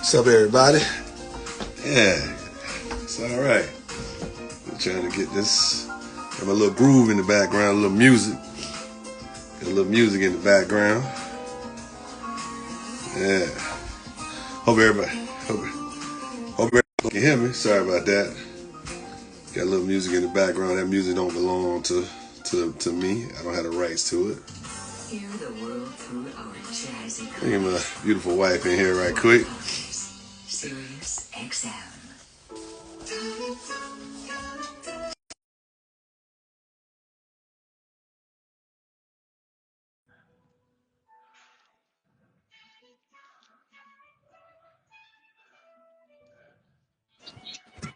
What's up, everybody? Yeah, it's all right. I'm trying to get this. Got my little groove in the background, a little music. Got a little music in the background. Yeah. Hope everybody can hear me. Sorry about that. Got a little music in the background. That music don't belong to me. I don't have the rights to it. Hear the world through our jazzy. Look at my beautiful wife in here right quick. Sirius XM.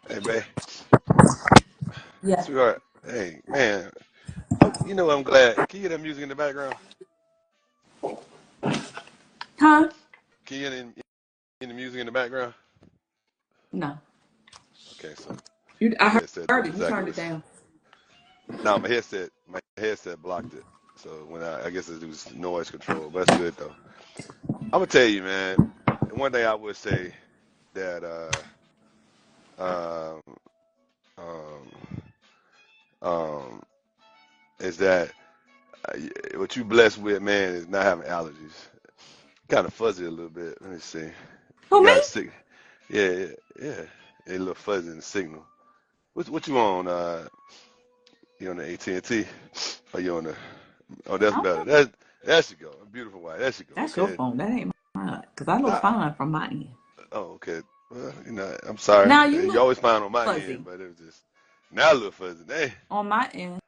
Hey, babe. Yeah. Sweetheart. Hey, man. I'm glad. Can you hear that music in the background? Huh? Can you hear the music in the background? No. Okay, so I my headset heard doing it. You exactly turned it what's. down. No, my headset blocked it. So I guess it was noise control, but that's good though. I'm gonna tell you, man. One thing I would say that um um um is that uh, what you blessed with, man, is not having allergies. Kind of fuzzy a little bit. Let me see. You Who, me? got sick. Yeah, yeah, yeah. A little fuzzy in the signal. What you on? You on the AT&T? Or you on the? Oh, that's I don't better. know. There she go. Beautiful white. There she go. That's your Okay. phone. That ain't mine. Because I look Nah. fine from my end. Oh, okay. Well, I'm sorry. Now you You look always fine on my end, fuzzy but it was just now a little fuzzy. Hey, on my end.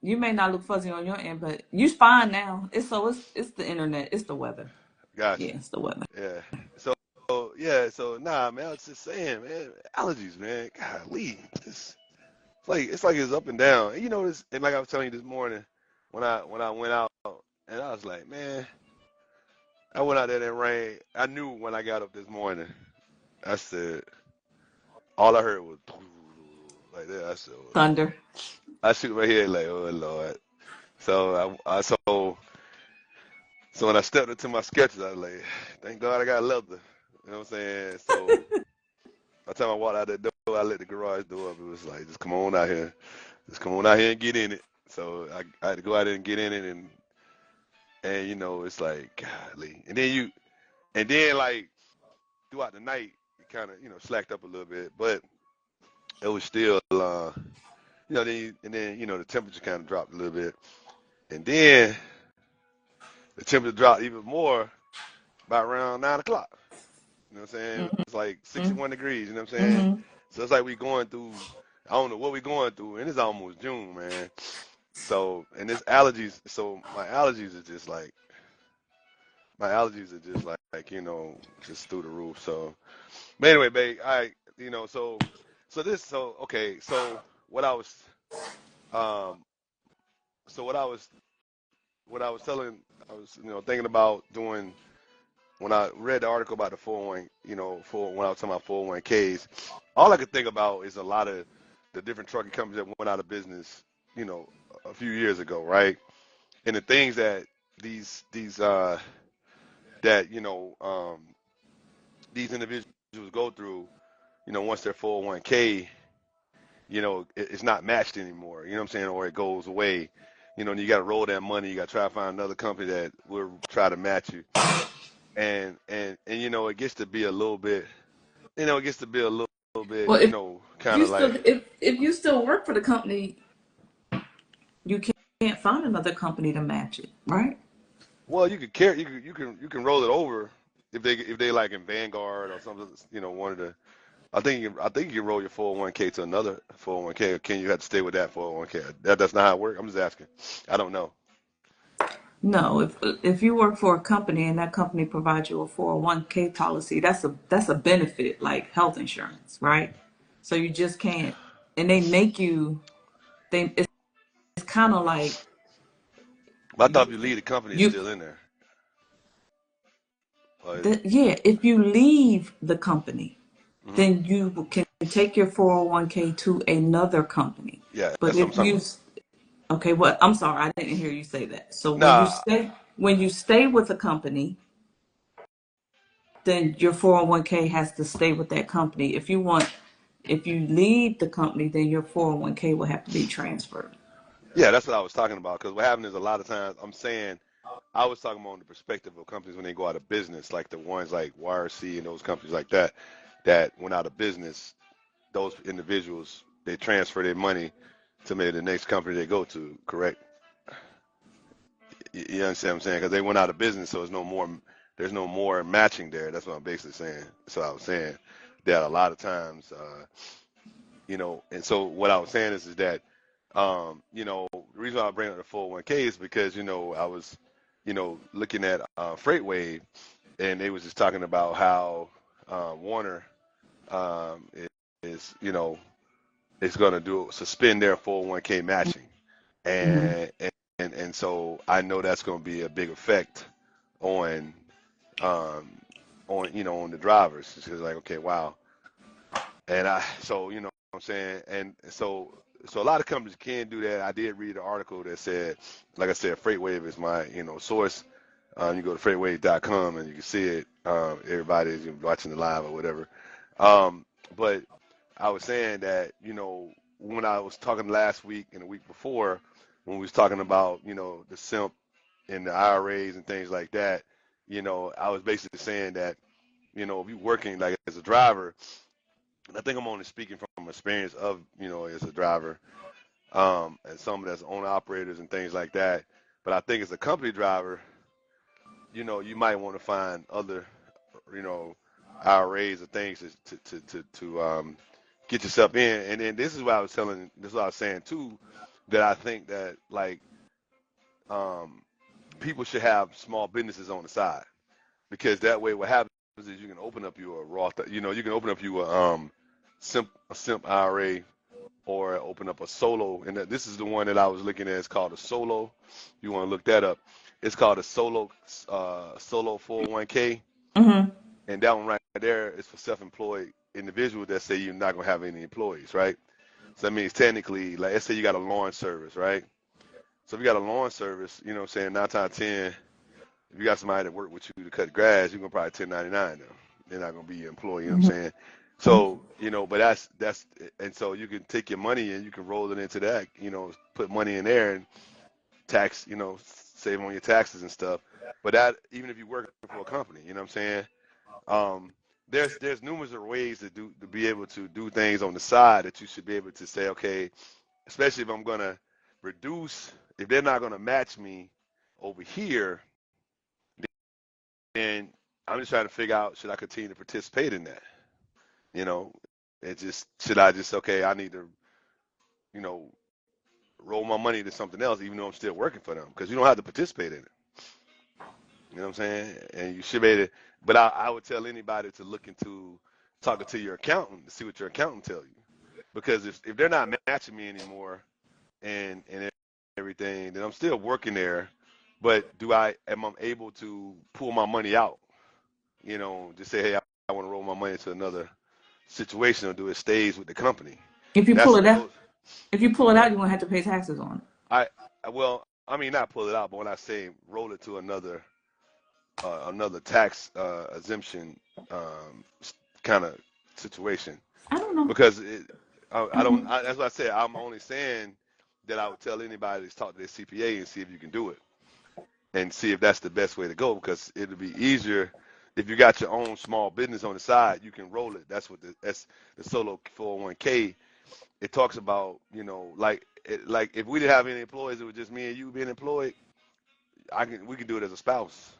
You may not look fuzzy on your end, but you fine now. It's the internet. It's the weather. gotcha. Yeah, it's the weather. Yeah. So yeah. So nah, man. I was just saying, man. Allergies, man. Golly, it's like it's up and down. And this, and like I was telling you this morning, when I went out, and I was like, man, I went out there in the rain. I knew when I got up this morning. I said, all I heard was like that. I said, oh Lord. Thunder. I shook my head like, oh Lord. So so when I stepped into my sketches, I was like, thank God I got leather. You know what I'm saying? So by the time I walked out that door, I let the garage door up. It was like, just come on out here. Just come on out here and get in it. So I had to go out there and get in it, and it's like, golly. And then like throughout the night, it kind of, slacked up a little bit, but it was still, then the temperature kind of dropped a little bit. And then the temperature dropped even more by around 9 o'clock. You know what I'm saying? It was like Mm-hmm. 61 degrees, you know what I'm saying? Mm-hmm. So it's like we going through, I don't know what we going through, and it's almost June, man. So, and this allergies, so my allergies are just like, just through the roof. So, but anyway, babe, okay, what I was, um, so what I was thinking about doing when I read the article about the 401, when I was talking about 401ks, all I could think about is a lot of the different trucking companies that went out of business, you know, a few years ago, right? And the things that these that these individuals go through, once their 401k, it's not matched anymore. You know what I'm saying? Or it goes away. And you got to roll that money. You got to try to find another company that will try to match you. And it gets to be a little bit, it gets to be a little bit, Well, if kind you of still like, if you still work for the company, you can't find another company to match it, right? well, you could carry, you can roll it over if they like in Vanguard or something, one of the. I think you can roll your 401k to another 401k, or can you have to stay with that 401k? That's not how it works. I'm just asking. I don't know. No, if you work for a company and that company provides you a 401k policy, that's a benefit like health insurance, right? So you just can't, and they make you. It's kind of like But I thought you if you leave, the company is you still in there. Or is it? yeah. If you leave the company, Hmm. then you can take your 401k to another company. Yeah, But that's what I'm if talking you about. okay, what? I'm sorry, I didn't hear you say that. So Nah. when you stay with a company, then your 401k has to stay with that company. If you leave the company, then your 401k will have to be transferred. Yeah, that's what I was talking about. Because what happened is a lot of times I'm saying I was talking about the perspective of companies when they go out of business, like the ones like YRC and those companies like that that went out of business. Those individuals they transfer their money to maybe the next company they go to. Correct? You understand what I'm saying? Because they went out of business, so there's no more matching there. That's what I'm basically saying. So I was saying that a lot of times, and so what I was saying is that, the reason why I bring up the 401k is because, I was, looking at FreightWave, and they was just talking about how Warner is, is going to suspend their 401k matching, Hmm. and so I know that's going to be a big effect on on the drivers. It's just like, okay, wow. And so what I'm saying, and so a lot of companies can do that. I did read an article that said, like I said, FreightWave is my source. You go to freightwave.com and you can see it. Everybody's watching the live or whatever. But I was saying that when I was talking last week and the week before, when we was talking about the simp and the IRAs and things like that, I was basically saying that if you're working like as a driver, and I think I'm only speaking from experience of as a driver, and some that's owner operators and things like that. But I think as a company driver, you might want to find other, you know, IRAs or things to get yourself in. And then this is what I was saying too, that I think that like um, people should have small businesses on the side because that way what happens is you can open up your Roth, you can open up your simp IRA or open up a solo. And this is the one that I was looking at. It's called a solo. You want to look that up. It's called a solo 401k. Hmm. And that one right there is for self-employed individuals that say you're not gonna have any employees, right? So that means technically, like let's say you got a lawn service, right? So if you got a lawn service, you know what I'm saying, 9 times 10, if you got somebody that work with you to cut grass, you're gonna probably 1099 them. They're not gonna be your employee, you know what I'm saying? So, but that's and so you can take your money and you can roll it into that, put money in there and tax, save on your taxes and stuff. But that even if you're working for a company, you know what I'm saying? Um, there's numerous ways to be able to do things on the side that you should be able to say, okay, especially if I'm gonna reduce, if they're not gonna match me over here, then I'm just trying to figure out should I continue to participate in that? You know, it just should I just okay, I need to, you know, roll my money to something else even though I'm still working for them because you don't have to participate in it. You know what I'm saying? And you should be able to, but I would tell anybody to look into talking to your accountant to see what your accountant tell you. Because if they're not matching me anymore and everything, then I'm still working there. But am I able to pull my money out? Just say, hey, I want to roll my money to another situation or do it stays with the company. If you That's pull it out, those. if you pull it Go out, ahead. you're gonna have to pay taxes on it. I well, I mean not pull it out, but when I say roll it to another tax exemption kind of situation I don't know. because I don't. Hmm. That's what I said. I'm only saying that I would tell anybody to talk to their CPA and see if you can do it and see if that's the best way to go because it'll be easier if you got your own small business on the side. You can roll it. That's the solo 401k. It talks about like if we didn't have any employees, it was just me and you being employed. We can do it as a spouse.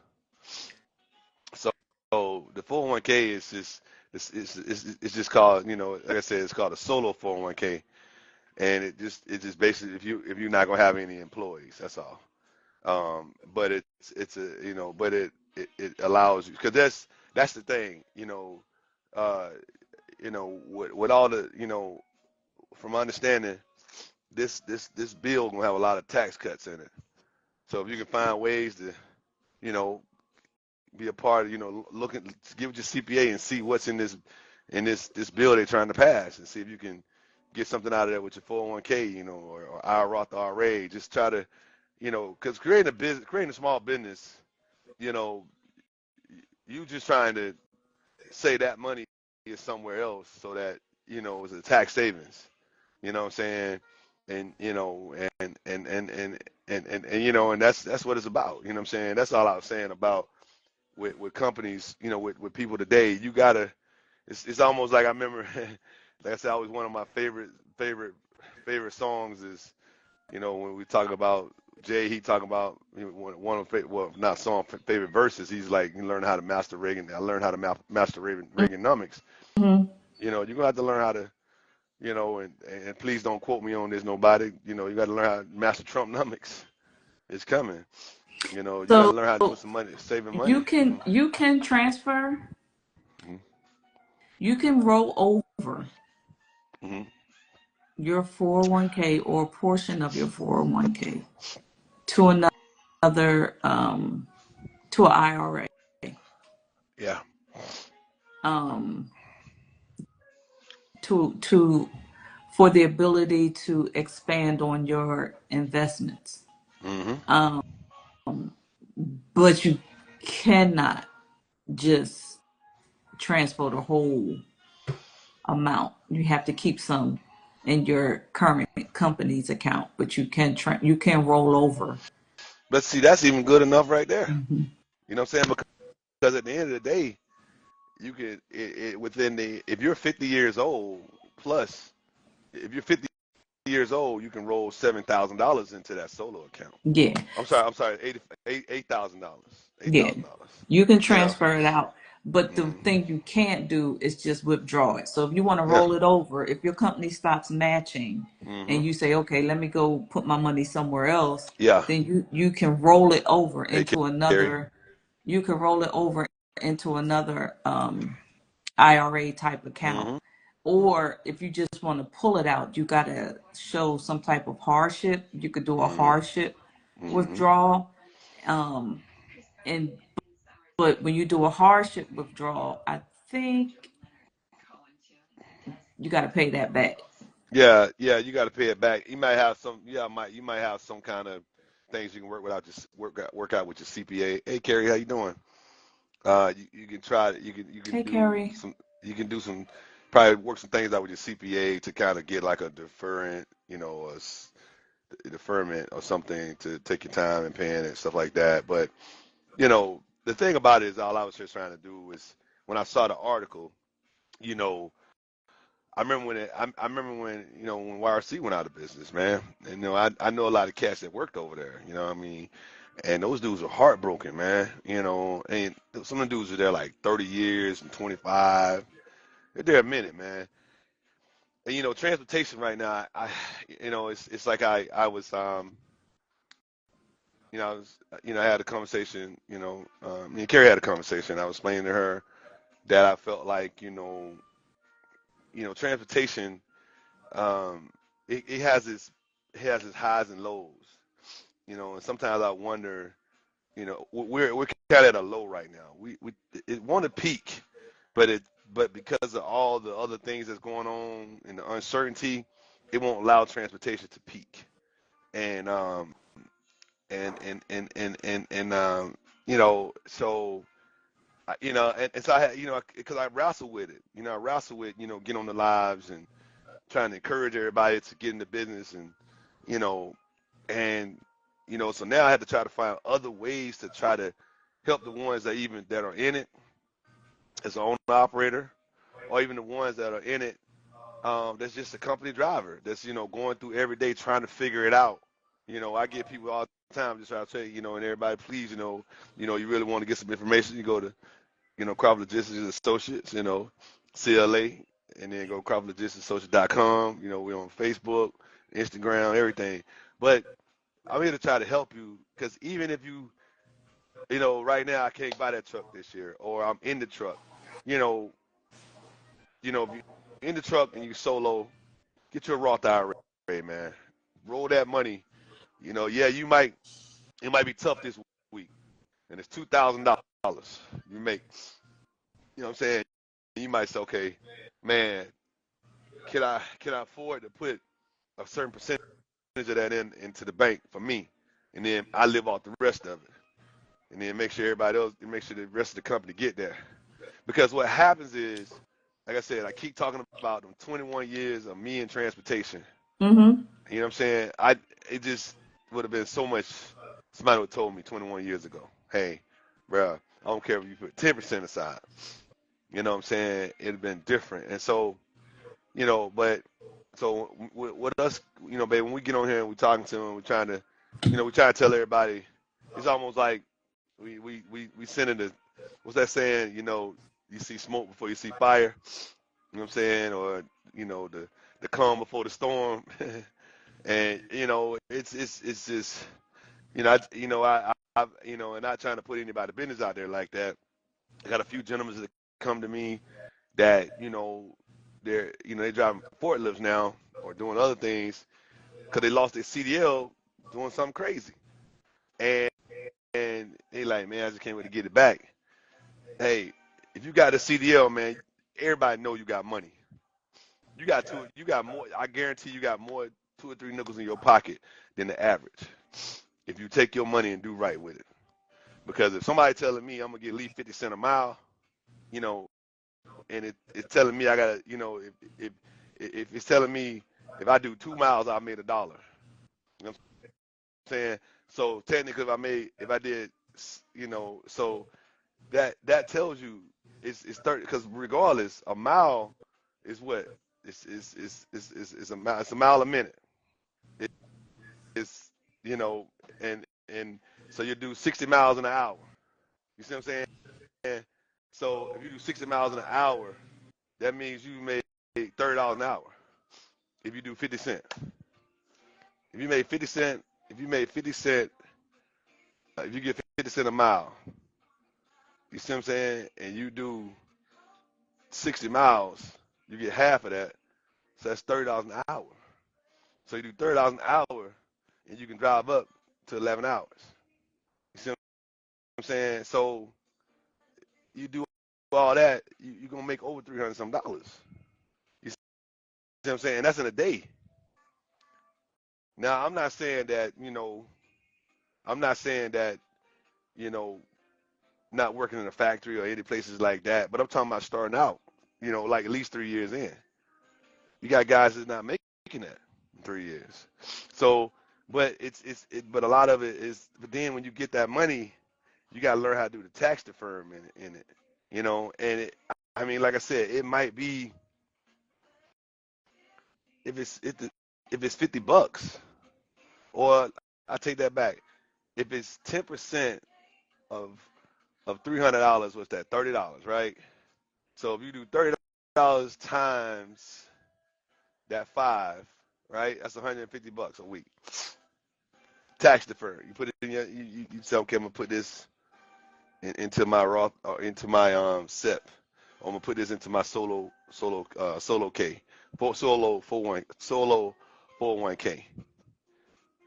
So, the 401k is just it's just called like I said it's called a solo 401k and it just basically if you're not gonna have any employees that's all. But it's a but it allows you because that's the thing uh with all the from understanding this bill gonna have a lot of tax cuts in it. So if you can find ways to you know be a part of, looking, give it your CPA and see what's in this bill they're trying to pass, and see if you can get something out of that with your 401k, or IRA, Roth IRA. Just try to, because creating a small business, you know, you just trying to say that money is somewhere else so that, it's a tax savings. You know what I'm saying? And and that's what it's about. You know what I'm saying? That's all I was saying about with companies, with people today. You gotta it's almost like I remember like I said, always one of my favorite favorite songs is, when we talk about Jay, he talking about one of well, not song favorite verses. He's like, you learn how to master Reagan. I learned how to master Reaganomics. Hmm. You're gonna have to learn how to, and please don't quote me on this, nobody. You got to learn how to master Trumpnomics. It's coming. You got to So learn how to do some money, saving you money. can transfer, Hmm. you can roll over Hmm. your 401k or a portion of your 401k to another to an IRA. Yeah. Um, to for the ability to expand on your investments. Hmm. Um, but you cannot just transfer the whole amount. You have to keep some in your current company's account, but you can roll over. But see, that's even good enough right there. Hmm. You know what I'm saying? Because at the end of the day, you could within if you're 50 years old plus, if you're 50 years old, you can roll $7,000 into that solo account. Yeah, I'm sorry, $8,000, yeah. $8,000. You can You know. transfer it out, but the Hmm. thing you can't do is just withdraw it. So if you want to Yeah. roll it over, if your company stops matching Hmm. and you say, okay, let me go put my money somewhere else, Yeah. then you can roll it over Hey, into Carrie. another, you can roll it over into another IRA type account. Hmm. Or if you just want to pull it out, you got to show some type of hardship. You could do a Hmm. hardship Hmm. withdrawal. Um, and but when you do a hardship withdrawal, I think you got to pay that back. Yeah, yeah, you got to pay it back. You might have some, yeah, you might have some kind of things you can work without just work out with your CPA. Hey, Carrie, how you doing? You can try it. Hey, Carrie. You can do some probably work some things out with your CPA to kind of get like a deferment, a deferment or something to take your time and paying and stuff like that. But the thing about it is, all I was just trying to do was when I saw the article, you know. I remember when when YRC went out of business, man. And I know a lot of cats that worked over there. You know what I mean? And those dudes were heartbroken, man. And some of the dudes were there like 30 years and 25. They're there a minute, man. And transportation right now, it's like I was I was I had a conversation. Me and Carrie had a conversation. I was explaining to her that I felt like transportation um, it has its highs and lows, and sometimes I wonder, we're kind of at a low right now. We it want to peak, but because of all the other things that's going on and the uncertainty, it won't allow transportation to peak. And so and so I had because I wrestle with it, I wrestle with get on the lives and trying to encourage everybody to get into business and you know and so now I had to try to find other ways to try to help the ones that are in it as an owner operator, or even the ones that are in it that's just a company driver that's going through every day trying to figure it out. I get people all the time just try to say, and everybody, please, you really want to get some information, you go to Crawford Logistics Associates, CLA, and then go crawfordlogisticsassociates.com. We're on Facebook, Instagram, everything. But I'm here to try to help you because even if right now I can't buy that truck this year, or I'm in the truck, you know, if you're in the truck and you solo, get your Roth IRA, man. Roll that money. Yeah, it might be tough this week, and it's $2,000 you make. You know what I'm saying? You might say, okay, man, can I afford to put a certain percentage of that into the bank for me, and then I live off the rest of it, and then make sure the rest of the company get there. Because what happens is, like I said, I keep talking about them 21 years of me in transportation. Mm-hmm. You know what I'm saying? It just would have been so much. Somebody would have told me 21 years ago, hey, bruh, I don't care if you put 10% aside. You know what I'm saying? It'd have been different. And so, but so with us, babe, when we get on here and we're talking to them, we're trying to, we try to tell everybody. It's almost like we sending the, what's that saying? You see smoke before you see fire. You know what I'm saying? Or the calm before the storm. And it's just and not trying to put anybody business out there like that. I got a few gentlemen that come to me that they driving forklifts now or doing other things because they lost their CDL doing something crazy, and they like, man, I just can't wait to get it back. Hey, if you got a CDL, man, everybody know you got money. You got more. I guarantee you got more 2 or 3 nickels in your pocket than the average if you take your money and do right with it. Because if somebody telling me I'm gonna get at least 50 cents a mile, you know, and it's telling me I gotta, if it's telling me if I do 2 miles I made $1. You know what I'm saying? So technically, if I did, so that tells you it's 30. Because regardless, a mile is what it's a mile a minute. It, it's and so you do 60 miles in an hour. You see what I'm saying? So if you do 60 miles in an hour, that means you made $30 an hour. If you do 50 cent, if you made 50 cent, if you made 50 cent, if you get 50 cent a mile, you see what I'm saying? And you do 60 miles, you get half of that. So that's $30 an hour. So you do $30 an hour, and you can drive up to 11 hours. You see what I'm saying? So you do all that, you're gonna make over $300 some. You see what I'm saying? And that's in a day. Now I'm not saying that, I'm not saying that, you know, not working in a factory or any places like that, but I'm talking about starting out, like at least 3 years in. You got guys that's not making that in 3 years. So, but but a lot of it is, but then when you get that money, you got to learn how to do the tax deferment in it, and I mean, like I said, it might be, if it's $50, or I take that back. If it's 10% of $300, what's that? $30, right? So if you do $30 times that 5, right? That's $150 a week. Tax deferred. You put it in you tell, okay, I'm gonna put this into my Roth, or into my SEP. I'm gonna put this into my solo K, solo 401k.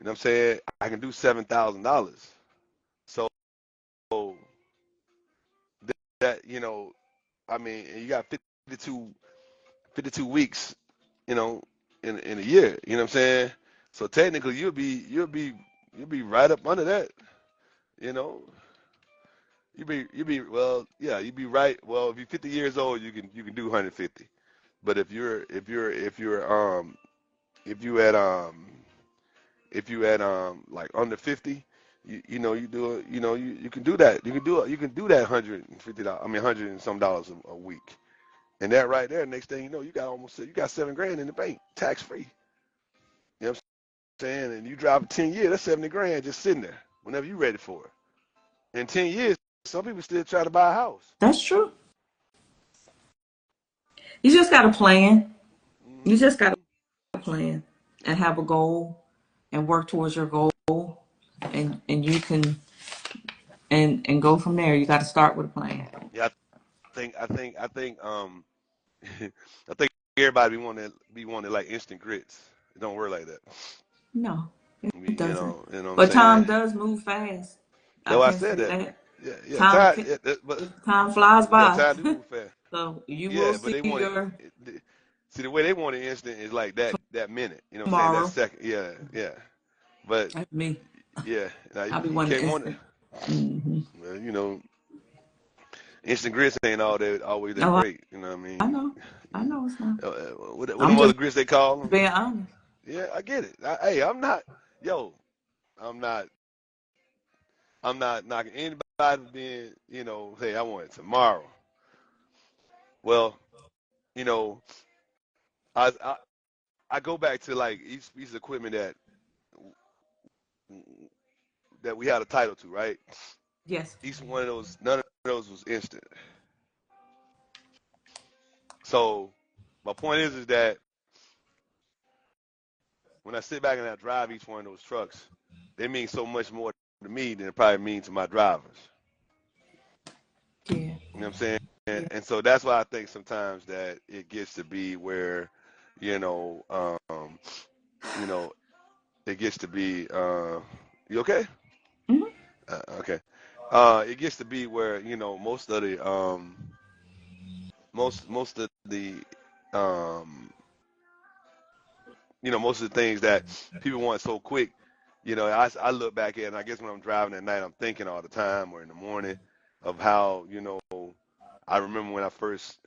You know what I'm saying? I can do $7,000. So that, I mean, and you got 52 weeks, in a year. You know what I'm saying? So technically, you'll be right up under that. You know, well, yeah, you'd be right. Well, if you're 50 years old, you can do 150. But if you at like under 50, you do it. You can do that. You can do that $150. I mean, 100 and some dollars a week. And that right there, next thing you know, you got 7 grand in the bank, tax free. You know what I'm saying? And you drive for 10 years, that's 70 grand just sitting there whenever you're ready for it. In 10 years, some people still try to buy a house. That's true. You just got to plan. You just got Hmm. to plan and have a goal and work towards your goal, and you can and go from there. You got to start with a plan. Yeah, I think I think everybody be wanting like instant grits. It don't work like that. No, it doesn't. You know what I'm But time saying? does move fast. I That's why I can said say that. that. Yeah, yeah. Time Time, can, yeah, but time flies yeah, by. time do move fast. So you will Yeah, but see they want it. your See, the way they want it instant is like that minute. You know what I'm saying? That tomorrow. second. Yeah, yeah. But That's me. yeah, now I'll be you wanting can't want it. instant. Hmm. Well, instant grits ain't always that No, great. You know what I I mean? know. I know it's not. What I'm them other just grits they call them? being honest. Yeah, I get it. Hey, yo, I'm not, I'm not knocking anybody for being, hey, I want it tomorrow. Well, you know, I, I, I go back to like each piece of equipment that we had a title to, right? Yes. Each one of those, none of those was instant. So my point is that when I sit back and I drive each one of those trucks, they mean so much more to me than it probably mean to my drivers. Yeah. You know what I'm saying? Yeah. And so that's why I think sometimes that it gets to be where, you know, you know, it gets to be, you okay? Hmm. Okay. It gets to be where, most of the, um, most of the things that people want so quick, I look back at, and I guess when I'm driving at night, I'm thinking all the time or in the morning of how, I remember when I first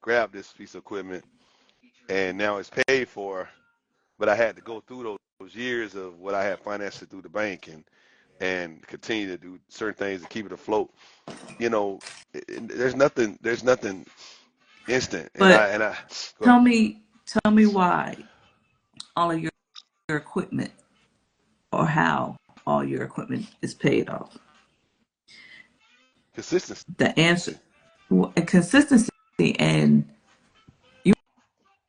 grabbed this piece of equipment and now it's paid for, but I had to go through those years of what I had financed through the bank and continue to do certain things to keep it afloat. You know, there's nothing instant, and I But and I go ahead. tell me why all of your equipment or how all your equipment is paid off. Consistency. The answer, consistency, and you,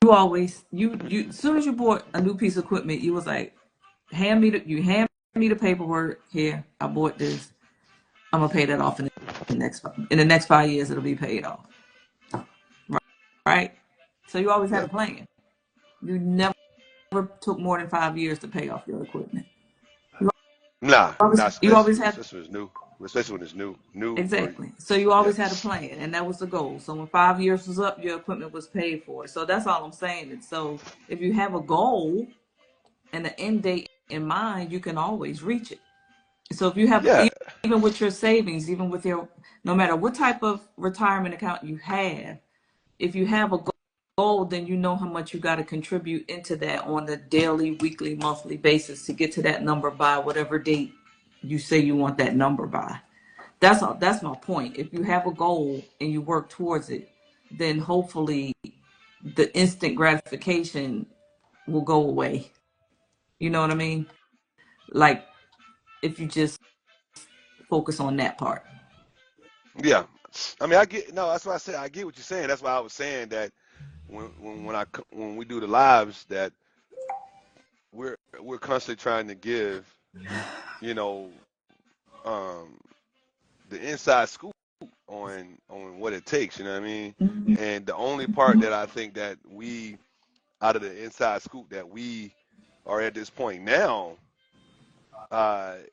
you always as soon as you bought a new piece of equipment, you was like, hand me the paperwork here. I bought this. I'm gonna pay that off in the next 5 years. It'll be paid off, right? So you always had a Yep. plan. You never took more than 5 years to pay off your equipment. You Nah, not you especially always had especially when it's new, especially when it's new or exactly. So you yeah. always had a plan, and that was the goal. So when 5 years was up, your equipment was paid for. So that's all I'm saying. And so if you have a goal and an end date in mind, you can always reach it. So if you have Yeah, even with your savings, even with your no matter what type of retirement account you have, if you have a goal, then you know how much you got to contribute into that on a daily, weekly, monthly basis to get to that number by whatever date you say you want that number by. That's all. That's my point. If you have a goal and you work towards it, then hopefully the instant gratification will go away. You know what I mean? Like if you just focus on that part. yeah. I mean, I get no. That's why I said I get what you're saying. That's why I was saying that when we do the lives that we're constantly trying to give, you know, um, the inside scoop on what it takes. You know what I mean? Mhm. And the only part that I think that we out of the inside scoop that we are at this point now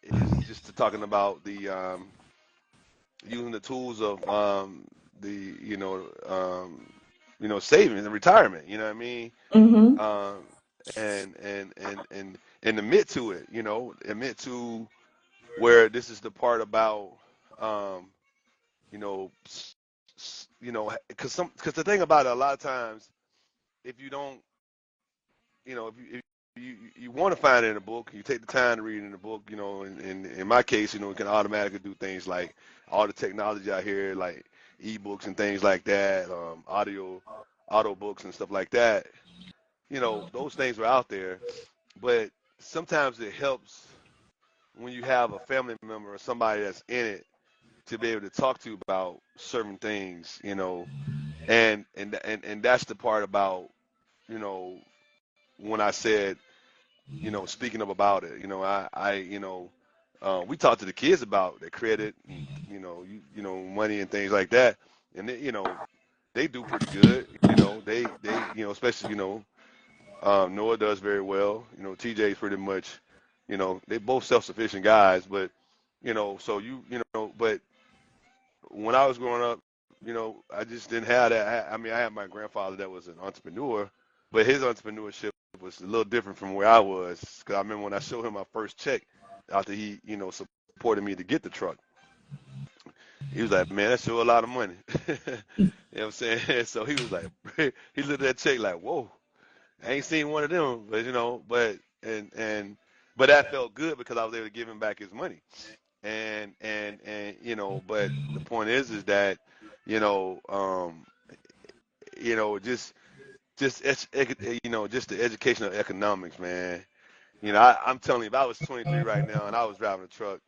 is just to talking about the using the tools of the savings and retirement. You know what I mean? Mhm. Um, and admit to it. Admit to where this is the part about um, you know, because the thing about it, a lot of times, if you don't, if you want to find it in a book, you take the time to read it in the book, and in my case, we can automatically do things like all the technology out here, like ebooks and things like that, auto books and stuff like that. Those things are out there, but sometimes it helps when you have a family member or somebody that's in it to be able to talk to you about certain things, and that's the part about, you know, when I said, speaking of about it, we talk to the kids about their credit and, money and things like that. And they do pretty good. Especially, Noah does very well. TJ's pretty much, they both self-sufficient guys, but, so but when I was growing up, I just didn't have that. I mean, I had my grandfather that was an entrepreneur, but his entrepreneurship was a little different from where I was. Because I remember when I showed him my first check after he, supported me to get the truck. He was like, man, that's sure a lot of money. You know what I'm saying? So he was like, he looked at that check like, whoa, I ain't seen one of them, but but that felt good because I was able to give him back his money. But the point is that, you know, just the education of economics, man. I'm telling you, if I was 23 right now and I was driving a truck,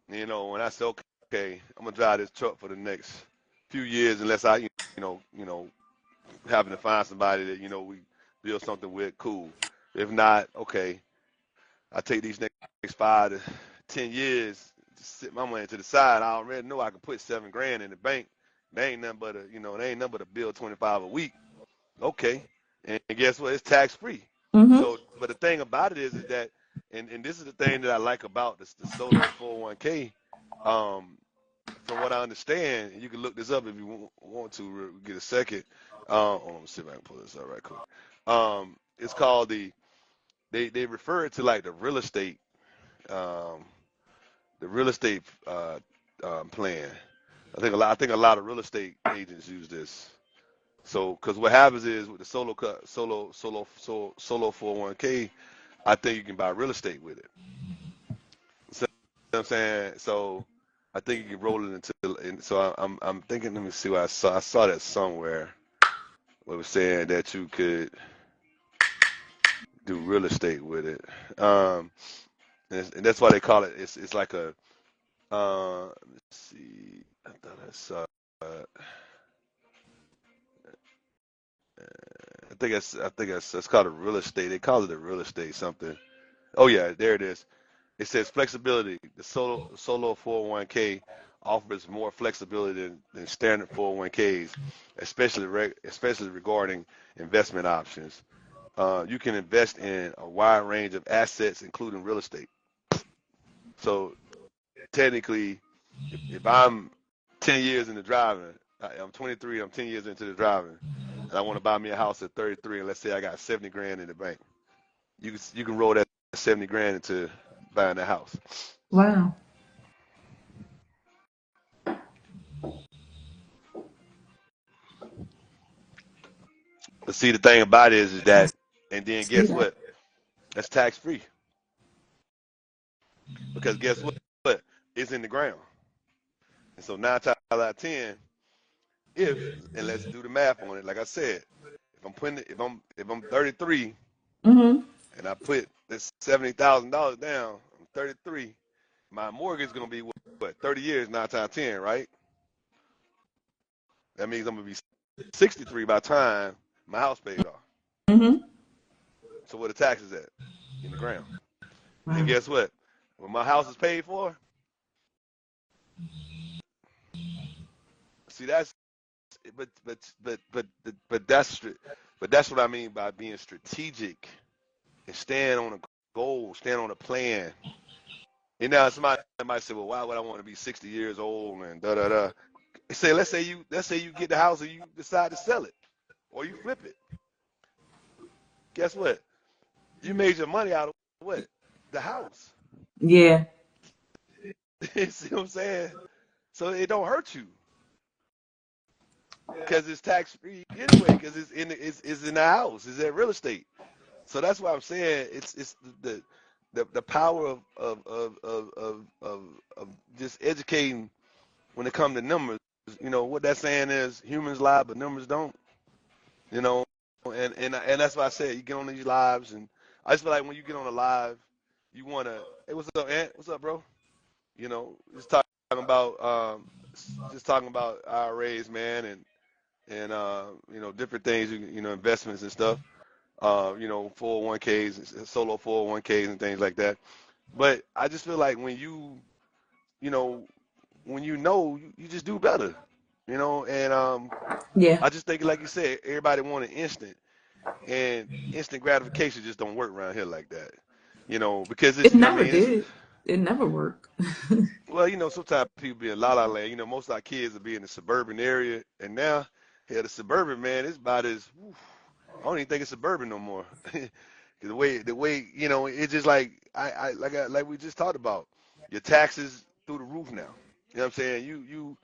when I said, okay, I'm gonna drive this truck for the next few years, unless I, know, having to find somebody that we build something with, cool. If not, okay, I take these next 5 to 10 years to sit my money to the side. I already know I can put 7 grand in the bank. They ain't nothing but a bill 25 a week. Okay, and guess what? It's tax free. Mm-hmm. So, but the thing about it is that, and this is the thing that I like about the solo 401k. Um, from what I understand, and you can look this up if you want to get a second. Hold on, let me see if I can pull this up right quick. It's called they refer it to like um, the real estate plan. I think a lot of real estate agents use this. So, because what happens is with the solo 401k, I think you can buy real estate with it. So, you know what I'm saying? So, I think you can roll it so I'm thinking. Let me see what I saw. I saw that somewhere where it was saying that you could do real estate with it. And that's why they call it. It's like a. Let's see. I thought I saw. It's called a real estate. They call it a real estate something. Oh yeah, there it is. It says flexibility. The solo 401k offers more flexibility than standard 401ks, especially regarding investment options. You can invest in a wide range of assets, including real estate. So technically, if I'm 10 years into driving, I'm 23, I'm 10 years into the driving, and I want to buy me a house at 33, and let's say I got 70 grand in the bank, you can roll that 70 grand into buying a house. Wow. But see, the thing about it is I that, and then see guess that. what? That's tax free because guess what? It's in the ground. And so 9 times out of 10, and let's do the math on it. Like I said, if I'm 33 Mm-hmm. and I put this $70,000 down, I'm 33. My mortgage is gonna be what 30 years, 9 times 10, right? That means I'm gonna be 63 by the time my house paid off. Mm-hmm. So where the taxes at? In the ground. And Wow. guess what? When my house is paid for, see that's but that's what I mean by being strategic and stand on a goal, stand on a plan. And now somebody might say, well, why would I want to be 60 years old and da da da? Let's say you get the house and you decide to sell it or you flip it. Guess what? You made your money out of what? The house. Yeah. See what I'm saying? So it don't hurt you because it's tax free anyway because it's in the house. It's at real estate. So that's why I'm saying it's the power of just educating when it comes to numbers. What that saying is humans lie but numbers don't. You know, and that's why I said you get on these lives, and I just feel like when you get on a live, you wanna, hey, what's up, Ant? What's up, bro? Just talking about IRAs, man, and different things, investments and stuff. 401ks, solo 401ks, and things like that. But I just feel like you know, you just do better. And Yeah. I just think, like you said, everybody want an instant. And instant gratification just don't work around here like that. Because It I never mean, it's did. It never worked. well, sometimes people be in la la land. Most of our kids will be in the suburban area, and now, yeah, the suburban man is about as whew, I don't even think it's suburban no more. 'Cause the way it's just like like we just talked about, your taxes through the roof now. You know what I'm saying? You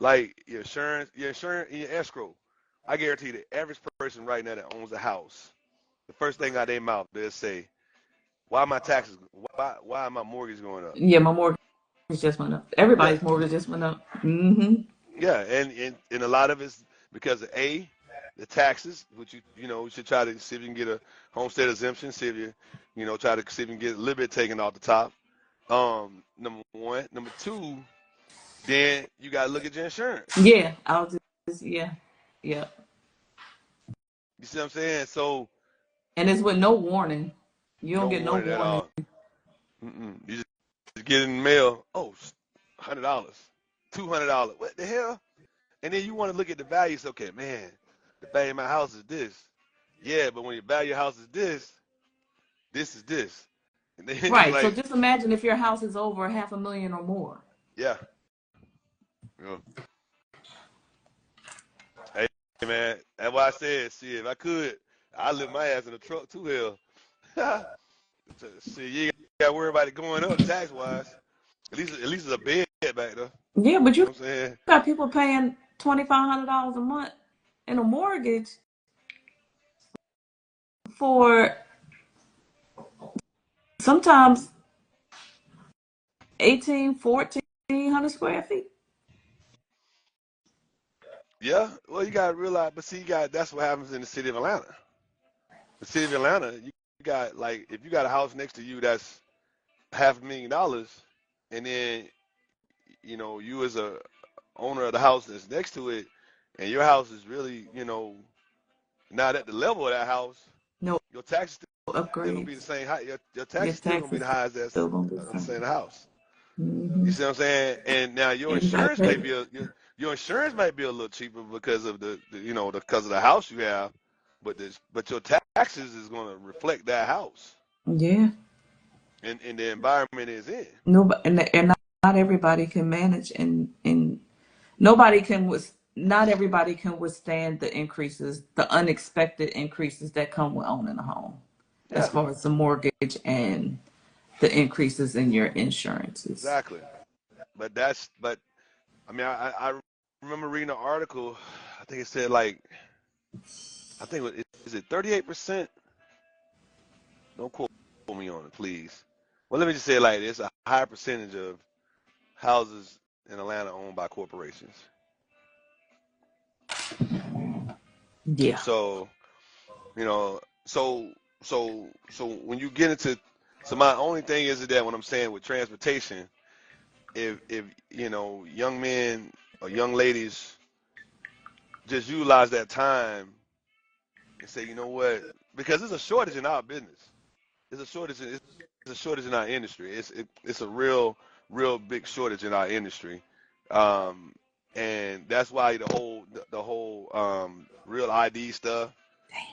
Like your insurance, and your escrow. I guarantee the average person right now that owns a house, the first thing out of their mouth they'll say, "Why my taxes? Why my mortgage going up?" Yeah, my mortgage just went up. Yeah, Everybody's mortgage just went up. Mm-hmm. yeah, and a lot of it's because of the taxes, which you should try to see if you can get a homestead exemption, see if try to see if you can get a little bit taken off the top. Number one, number two, then you got to look at your insurance. Yeah, I'll just yeah, yeah, You see what I'm saying? So and it's with no warning. You don't no get no warning at warning. all. You just get in the mail. Oh, $100, $200. What the hell? And then you want to look at the values. Okay, man, the value of my house is this. Yeah, but when your value of your house is this is this. And then it's Right. So like, just imagine if your house is over 500,000 or more. yeah, yeah. Hey, man, that's why I said, see, if I could, I'd live my ass in a truck too, hell. See, you ain't got to worry about it going up tax wise. At least it's a bed back there. Yeah, but You know you what I'm saying? got people paying $2,500 a month in a mortgage for sometimes 1,400 square feet. Yeah. Well, you got to realize, but see, that's what happens in the city of Atlanta. The city of Atlanta, you got like if you got a house next to you that's $500,000, and then you as a owner of the house that's next to it, and your house is really not at the level of that house, No your taxes still gonna be the upgrades. same high. Your Your taxes still gonna be taxes the highest that's still gonna be the on the same. same house. You Mm-hmm. see what I'm saying? And now your And you gotta insurance may pay. be your insurance might be a little cheaper because of because of the house you have, but your taxes is gonna reflect that house Yeah. and the environment it's in. Nobody and not everybody can manage and nobody can was not everybody can withstand the increases, the unexpected increases that come with owning a home, as Yeah, far as the mortgage and the increases in your insurances. exactly. But I mean I remember reading an article. I think it said like I think is it 38%? Don't quote me on it, please. Well, let me just say it like this: a high percentage of houses in Atlanta owned by corporations. Yeah. So you know, so when you get into so my only thing is that when I'm saying with transportation, if young men or young ladies just utilize that time and say, you know what, because there's a shortage in our business. There's a shortage. It's a shortage in our industry. It's a real big shortage in our industry, um, and that's why the whole real ID stuff,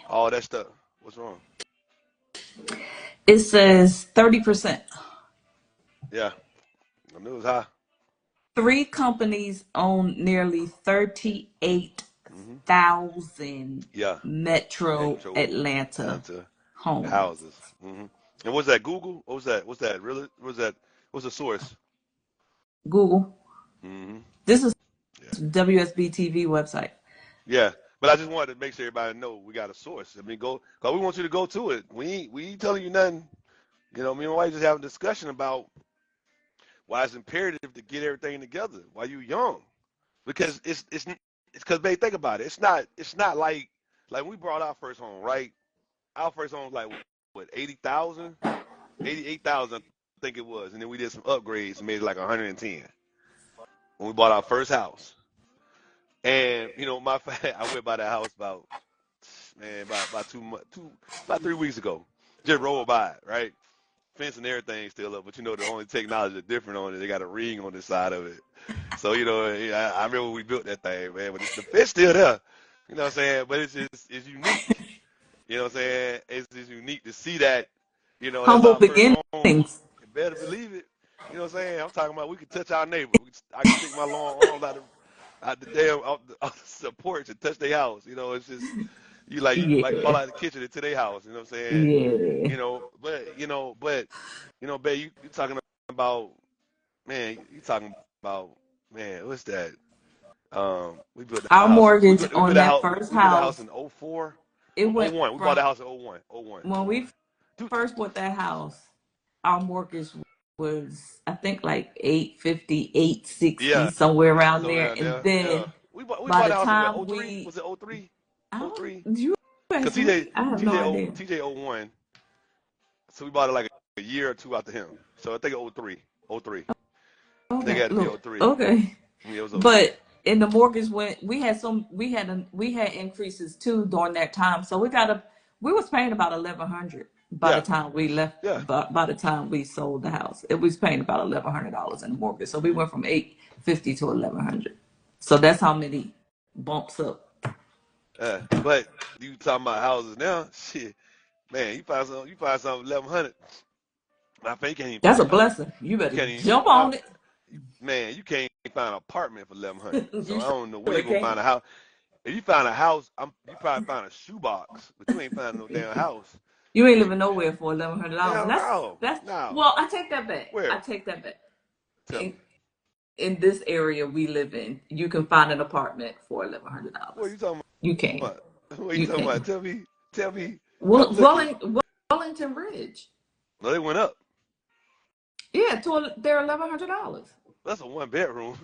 all that stuff. What's wrong? It says 30%. Yeah, I knew it was high. Three companies own nearly Hmm. 38,000 Yeah, metro Metro Atlanta Atlanta homes. houses. And what's that? Google? What was that? What's that? Really? What's that? What's the source? Google. Hmm. This is Yeah. WSB TV website. Yeah, but I just wanted to make sure everybody know we got a source. I mean, cause we want you to go to it. We ain't telling you nothing. Me and my wife just having a discussion about why it's imperative to get everything together while you young, because it's because babe, think about it. It's not like we brought our first home, right? Our first home was like what 80,000, 88,000, I think it was, and then we did some upgrades and made it like 110 when we bought our first house. And I went by that house about man, about 3 weeks ago. Just rolled by it, right? Fence and everything still up, but the only technology that's different on it, they got a ring on the side of it. So yeah, I remember when we built that thing, man. But the fence still there. You know what I'm saying? But it's unique. You know what I'm saying? It's just unique to see that. That's Humble our first home. beginnings. You better believe it. You know what I'm saying? I'm talking about we could touch our neighbor. I can stick my long arms out the damn out the porch and touch their house. It's just you might fall Yeah. out of the kitchen into their house. You know what I'm saying? Yeah. But babe, you talking about man, you talking about man, what's that? We built the Our house. mortgage We on built a that house. first We built a house house, in '04 it or went '01. We bought from the house in '01. '01. when we '01. Dude, first bought that house, our mortgage was I think like 850, 860, yeah. somewhere around So there. around And there, yeah. then We by bought the the house in what? time '03? we Was it '03? I '03? don't you Because ask me, I have no idea. TJ '01. So we bought it like a year or two after him. So I think '03. '03. I think it Okay, had to be look, '03. okay. Yeah, it was '03. But in the mortgage went we had increases too during that time. So we was paying about 1100 by the Yeah. time we left Yeah. by the time we sold the house. It was paying about $1,100 in the mortgage. So we went from 850 to 1100. So that's how many bumps up. But you talking about houses now? Shit, man, you find something 1100. I think you can't even That's find a an apartment. blessing. You You better can't even jump on it. man, you can't even find an apartment for 1100. So You I don't know where sure you gonna can. find a house. If you find a house, you probably find a shoebox, but you ain't find no damn house. You ain't You living nowhere for $1,100. hell And no, that's no. well, I take that back. I Where? take that back. Tell me. In this area we live in, you can find an apartment for What are $1,100. you talking You can. about? What are you You talking about? can. Tell me. I'm Well, looking. Wellington Ridge. No, they went up. Yeah, they're $1,100. That's a one bedroom.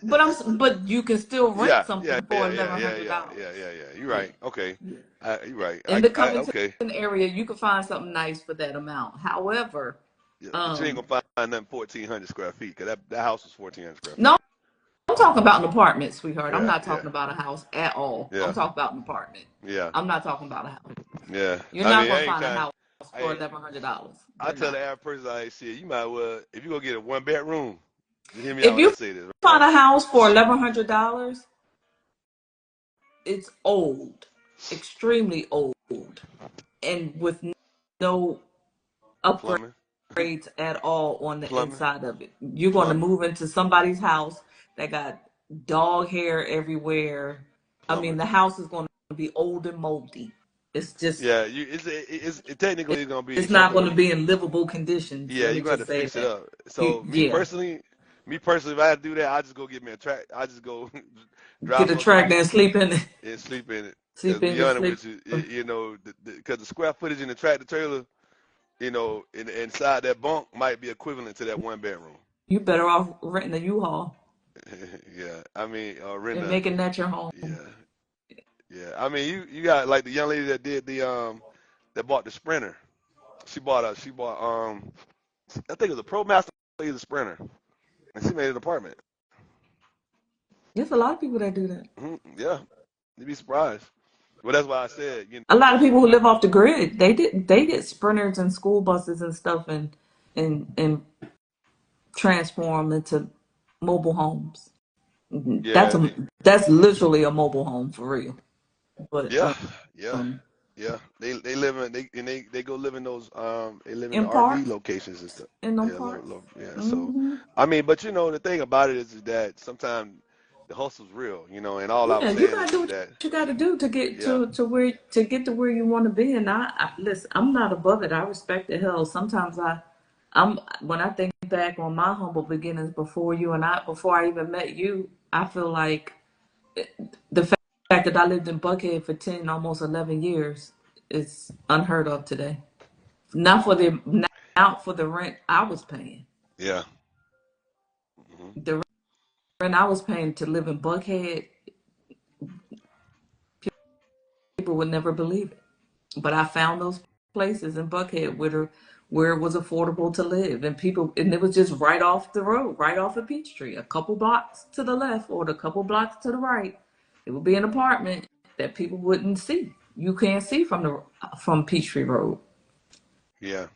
But you can still rent Yeah, yeah, something for yeah, yeah, yeah, yeah, yeah, $1,100. yeah, yeah. You're Yeah. right. Okay, Yeah. you're right. In the Covington Okay. area, you can find something nice for that amount. However, Yeah, but you ain't um, gonna find nothing 1,400 square feet because that house was 1,400 square no, feet. I'm talking about an apartment, sweetheart. I'm Yeah, not yeah, talking about a house at all. I'm yeah, talking about an apartment. yeah, I'm not talking about a house. yeah. You're I not mean, I gonna ain't find a trying. house for I $1,100. I You're tell the not. average person, I say, you might well if you go get a one bedroom. Just hear me out If when I you say this, find right? a house for $1,100, it's old, extremely old, and with no Plumbing, upgrades at all on the plumbing, inside of it. You're going to plumbing, move into somebody's house that got dog hair everywhere. I mean, plumbing. the house is going to be old and moldy. It's just, Yeah, it technically is gonna be it's not going to something. be in livable conditions. Yeah, Let me you're gonna just have to say fix it that. up. So Yeah, me personally, if I had to do that, I just go get me a track. I just go drive get a across the tractor street and sleep in it. and sleep in it. Cause Sleep in be your honest sleep. with you, you know, because the square footage in the tractor trailer, you know, inside that bunk might be equivalent to that one bedroom. You better off renting a U-Haul Yeah, I mean, and renter. making that your home. Yeah, yeah. I mean, you got like the young lady that did that bought the Sprinter. She bought I think it was a ProMaster, the Sprinter, and she made an apartment. There's a lot of people that do that. Yeah, you'd be surprised. Well, that's why I said, you A lot of know, people who live off the grid, they get sprinters and school buses and stuff and transform into mobile homes. That's yeah, a that's literally a mobile home for real. But yeah, yeah, um, yeah. They live in they go live in those they live in the in RV parks, locations and stuff. in them Yeah, parks. yeah. So, Hmm. I mean, but you know, the thing about it is that sometimes the hustle's real, you know, and all I was Yeah, you saying gotta do is what that, you gotta do to get yeah, to where you want to be. And listen, I'm not above it. I respect the hell. Sometimes I'm when I think back on my humble beginnings before I even met you, I feel like the fact that I lived in Buckhead for 10, almost 11 years is unheard of today. Not for the rent I was paying. yeah, hmm The rent I was paying to live in Buckhead, people would never believe it. But I found those places in Buckhead where it was affordable to live, and it was just right off the road, right off of Peachtree, a couple blocks to the left or a couple blocks to the right. It would be an apartment that people wouldn't see. You can't see from Peachtree Road. yeah,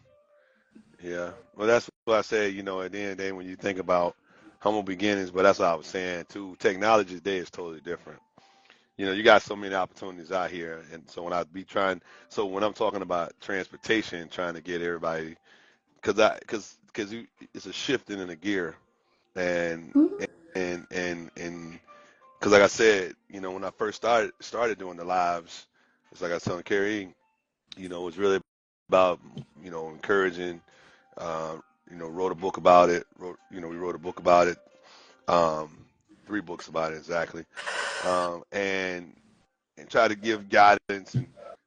yeah. Well, that's what I said. You know, at the end of the day, when you think about humble beginnings, but that's what I was saying too. Technology today is totally different. You know, you got so many opportunities out here, and so when I'm talking about transportation, trying to get everybody, because it's a shifting in the gear, and Mhm. and because like I said, you know, when I first started doing the lives, it's like I was telling Carrie, you know, it was really about, you know, encouraging, uh, you know, wrote a book about it, we wrote a book about it, um, three books about it exactly, and try to give guidance and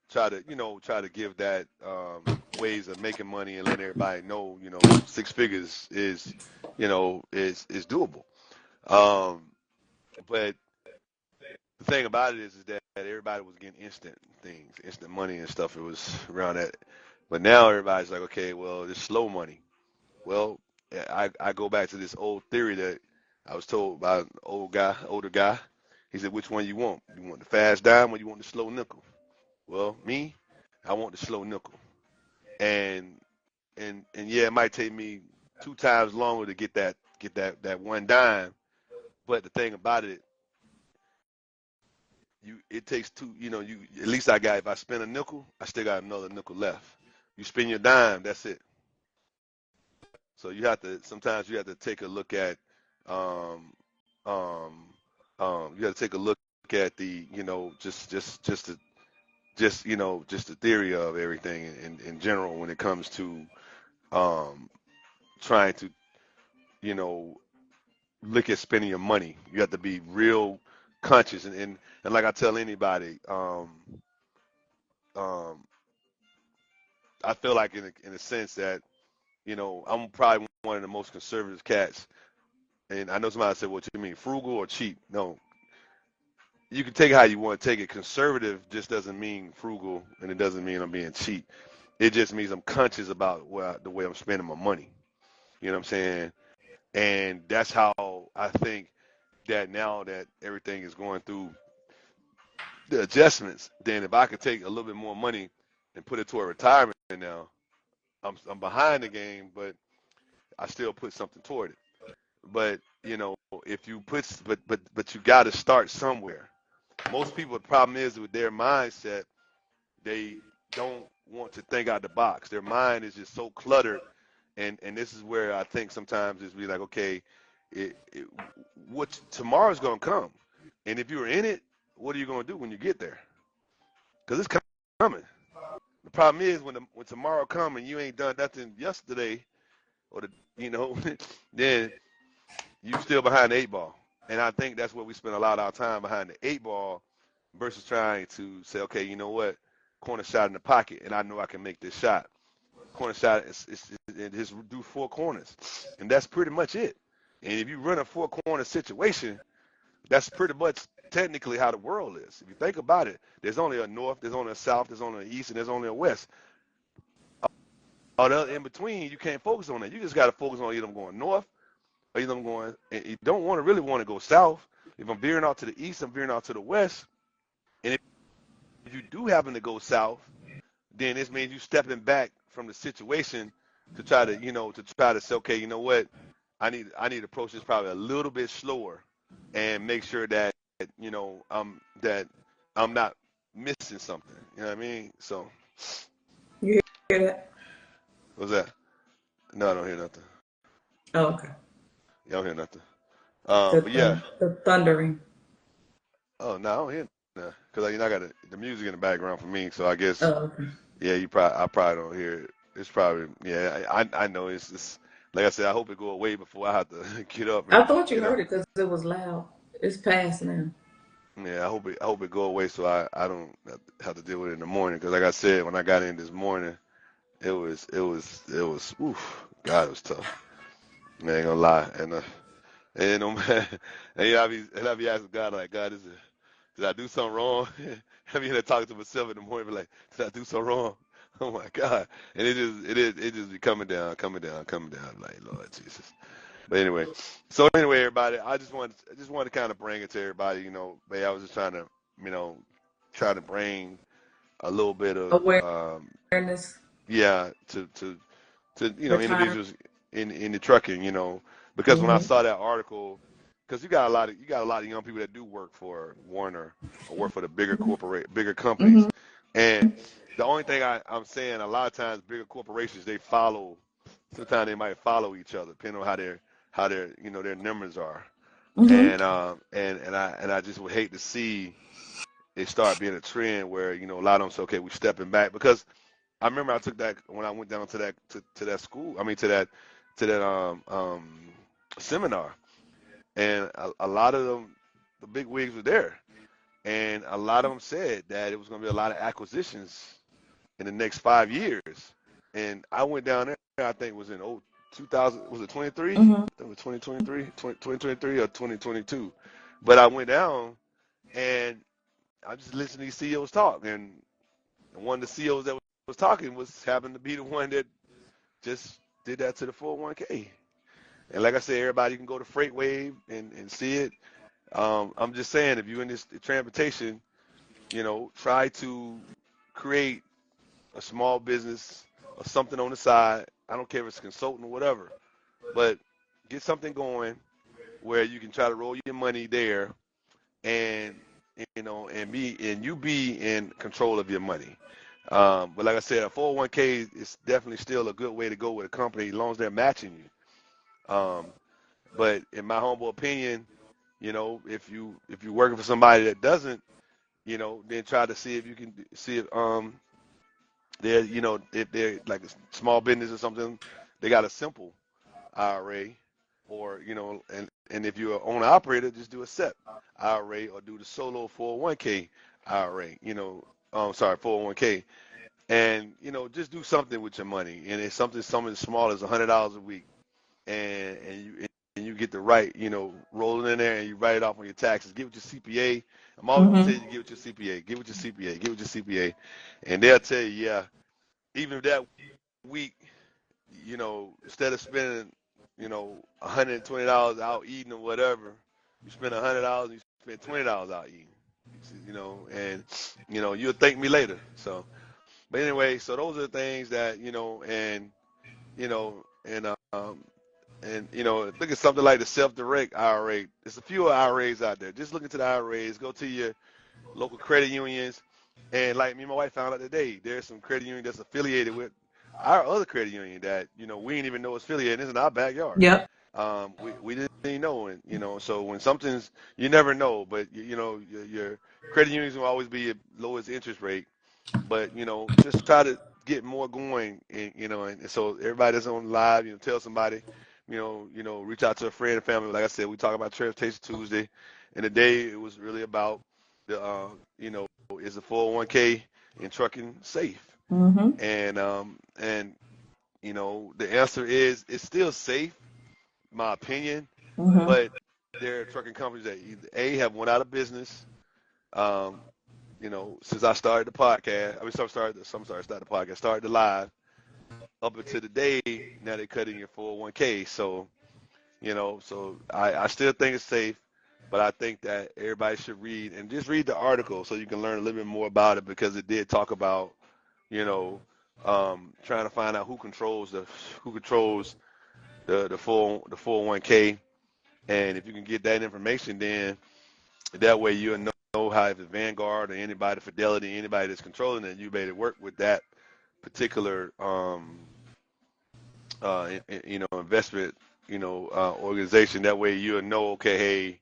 try to give that ways of making money and letting everybody know, six figures is doable. Um, but the thing about it is that everybody was getting instant things, instant money and stuff. It was around that, but now everybody's like, okay, well, it's slow money. Well, I go back to this old theory that I was told by an older guy. He said, which one you want? You want the fast dime or you want the slow nickel? Well, me, I want the slow nickel. And and yeah, it might take me two times longer to get that one dime. But the thing about it, it takes two. You at least I got. If I spend a nickel, I still got another nickel left. You spend your dime, that's it. So sometimes you have to take a look at um um you have to take a look at the just the theory of everything in general when it comes to um trying to you know look at spending your money. You have to be real conscious and like I tell anybody, um I feel like in a sense that I'm probably one of the most conservative cats. And I know somebody said, "What you mean, frugal or cheap?" No, you can take it how you want to take it. Conservative just doesn't mean frugal, and it doesn't mean I'm being cheap. It just means I'm conscious about the way I'm spending my money. You know what I'm saying? And that's how I think that now that everything is going through the adjustments, then if I could take a little bit more money and put it toward retirement now, I'm behind the game, but I still put something toward it. But if you put, but you got to start somewhere. Most people, the problem is with their mindset, they don't want to think out the box. Their mind is just so cluttered, and this is where I think sometimes it's be like, okay, it, it, what tomorrow's gonna come, and if you're in it, what are you gonna do when you get there? Because it's coming. The problem is when tomorrow comes and you ain't done nothing yesterday, or then you still behind the eight ball. And I think that's where we spend a lot of our time behind the eight ball versus trying to say, okay, you know what, corner shot in the pocket, and I know I can make this shot. Corner shot it just do four corners, and that's pretty much it. And if you run a four corner situation, that's pretty much technically how the world is. If you think about it, there's only a north, there's only a south, there's only an east, and there's only a west. All the other in between, you can't focus on that. You just got to focus on either I'm going north or either I'm going. And you don't really want to go south. If I'm veering out to the east, I'm veering out to the west. And if you do happen to go south, then this means you stepping back from the situation to try to say, okay, you know what, I need to approach this probably a little bit slower and make sure that that I'm not missing something. You know what I mean? So You hear that? what's that? No, I don't hear nothing. Oh, okay. Yeah, I don't hear nothing. The But yeah. the thundering. Oh no, I don't hear nothing because I got the music in the background for me. So I guess Oh, okay. yeah, I probably don't hear it. It's probably yeah. I know it's like I said. I hope it go away before I have to get up I and thought you you know. heard it because it was loud. It's past now. Yeah, I hope it go away so I don't have to deal with it in the morning. Because like I said, when I got in this morning, it was oof, God, it was tough. I ain't gonna lie, and man, and I be asking God like, God, did I do something wrong? I be talking to myself in the morning, be like, did I do something wrong? Oh my God, and it just be coming down, coming down, coming down. Like Lord Jesus. But anyway, so anyway, everybody, I just wanted to kind of bring it to everybody. But I was just trying to you know try to bring a little bit of Awareness, yeah to retire. individuals in the trucking, because when I Mm-hmm. saw that article, because you got a lot of young people that do work for Warner or work for the bigger Mm-hmm. companies, and the only thing I'm saying, a lot of times bigger corporations they follow. Sometimes they might follow each other, depending on how their numbers are, Mm-hmm. and I just would hate to see it start being a trend where a lot of them say, okay, we're stepping back because I remember I took that when I went down to that school. I mean to that seminar, and a lot of them, the big wigs were there, and a lot of them said that it was going to be a lot of acquisitions in the next 5 years. And I went down there. I think it was in 2000. Was it 23? I think Mhm. it was 2023, 2023 or 2022. But I went down and I just listened to these CEOs talk, and one of the CEOs that was talking was happened to be the one that just did that to the 401k. And like I said, everybody can go to FreightWave and see it. I'm just saying, if you're in this transportation, try to create a small business or something on the side. I don't care if it's consulting or whatever, but get something going where you can try to roll your money there, and and you be in control of your money. But like I said, a 401k is definitely still a good way to go with a company as long as they're matching you. But in my humble opinion, if you're working for somebody that doesn't, then try to see if you can see if if they're like a small business or something, they got a simple IRA, or and if you're an owner operator, just do a SEP IRA or do the solo 401k IRA. Sorry, 401k, and just do something with your money, and it's something as small as $100 a week, and you get the right, roll it in there and you write it off on your taxes. Get with your CPA. I'm always gonna tell Mhm. you to get with your CPA. Get with your CPA. Get with your CPA, and they'll tell you, yeah, even if that week, instead of spending, $120 out eating or whatever, you spend $100 and you spend $20 out eating. And you'll thank me later. So, but anyway, so those are the things that you know, and look at something like the self-direct IRA. There's a few IRAs out there. Just look into the IRAs. Go to your local credit unions, and like me and my wife found out today, there's some credit union that's affiliated with our other credit union that we didn't even know was affiliated. It's in our backyard. Yep. We didn't even know, and so when something's, you never know, but your credit unions will always be your lowest interest rate, but just try to get more going, and so everybody that's on live, tell somebody, reach out to a friend and family. Like I said, we talk about Transportation Tuesday, and today it was really about the is the 401k in trucking safe, Mhm. and the answer is it's still safe, my opinion, Mhm. but there are trucking companies that either A, have went out of business. Um, since I started the podcast, I mean, started the podcast, started the live up until today. Now they're cutting your 401k. So, so I still think it's safe, but I think that everybody should read and just read the article so you can learn a little bit more about it, because it did talk about, you know, trying to find out who controls the 401k, and if you can get that information, then that way you'll know how, if it's Vanguard or anybody, Fidelity, anybody that's controlling it, you better work with that particular investment organization. That way you'll know, okay, hey,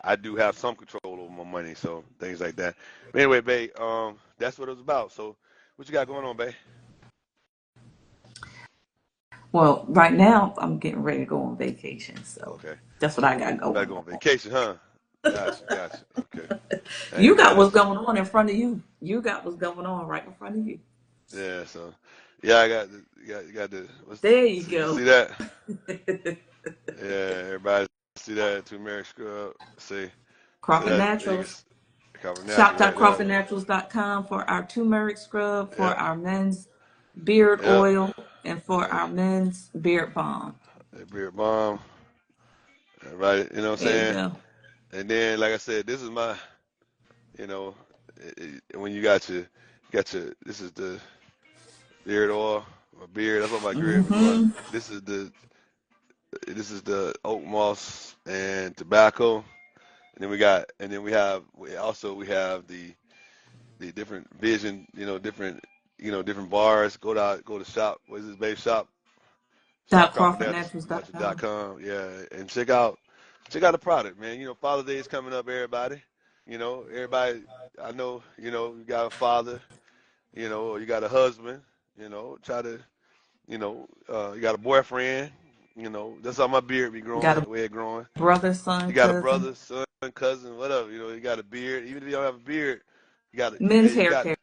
I do have some control over my money, so things like that. But anyway, babe, that's what it was about. So what you got going on, babe? Well, right now I'm getting ready to go on vacation, so Okay, that's what I got you about to going go on on. vacation, huh? Gotcha. Okay, hey You got man, what's going on in front of you. You got what's going on right in front of you. yeah. So yeah, I got you got the There you see go. that? Yeah, everybody see that turmeric scrub. See Crawford that you can Naturals. cover natural right there. Shop.crawfordnaturals.com for our turmeric scrub, for Yep, our men's beard yep. oil, and for And our men's beard balm. that beard bomb, right? You know what I'm There you saying? go. And then, like I said, this is my, you know, when you got your, this is the beard oil or beard. That's what my beard was going. Mm-hmm. This is the oak moss and tobacco. And then we have the different vision, different bars. Go to shop. What is this, babe? Shop .crawfordnaturals.com. CrawfordNaturals.com. Yeah, and check out the product, man. Father's Day is coming up, everybody. Everybody. I know, you got a father, or you got a husband. Try to, you got a boyfriend. You know, that's how my beard be growing, Got the way it growing. a brother, You son, got a cousin. brother, son, cousin, whatever. You know, you got a beard. Even if you don't have a beard, you got Men's you hair got care.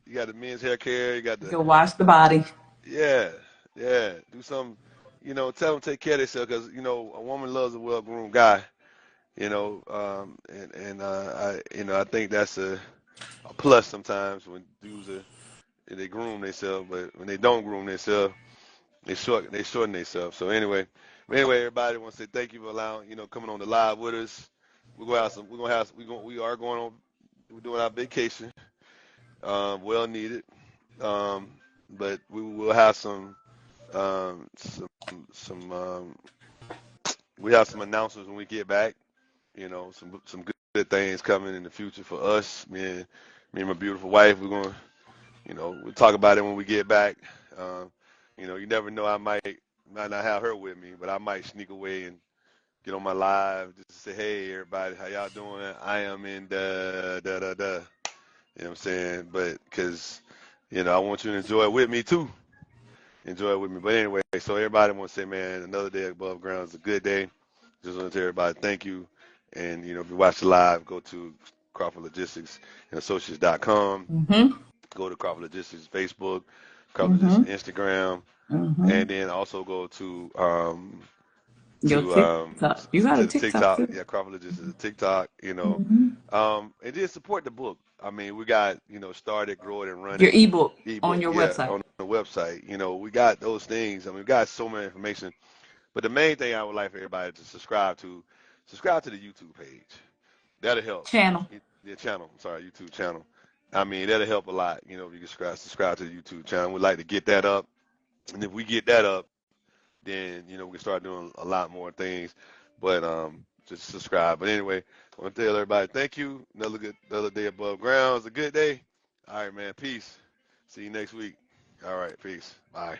you got the men's hair care. You got You the can wash the body. yeah, yeah. Do some, you know, tell them to take care of themselves because you know a woman loves a well-groomed guy. You know, I think that's a plus sometimes when dudes are they groom themselves, but when they don't groom themselves, they shorten themselves. So anyway, everybody wants to say thank you for allowing coming on the live with us. We are going on. We're doing our vacation, well needed. Um, but we will have um, some some we have some announcements when we get back. You know, some good things coming in the future for us. Me and my beautiful wife. We'll talk about it when we get back. Um, you never know. I might not have her with me, but I might sneak away and get on my live just to say, hey, everybody, how y'all doing? I am in the da da da. You know what I'm saying? But because I want you to enjoy it with me too. Enjoy it with me. But anyway, so everybody wants to say, man, another day above ground is a good day. Just want to tell everybody thank you. And if you watch the live, go to Crawford Logistics and Associates.com. Mm-hmm. Go to Crawford Logistics Facebook, Crawford Mm-hmm. Logistics Instagram, Mm-hmm. and then also go to Your TikTok. You got a to the TikTok TikTok. too. Yeah, Crawford Logistics TikTok. Mm-hmm. And then support the book. I mean, we got started, growing, and Your running ebook on ebook. your Yeah, website. on the website. We got those things. I mean, we got so much information. But the main thing I would like for everybody to subscribe to the YouTube page. That'll help. Channel. The channel. I'm sorry, YouTube channel. I mean, that'll help a lot. If you can subscribe to the YouTube channel. We'd like to get that up. And if we get that up, then we can start doing a lot more things. But just subscribe. But anyway, I want to tell everybody thank you. Another day above ground is a good day. All right, man. Peace. See you next week. All right. Peace. Bye.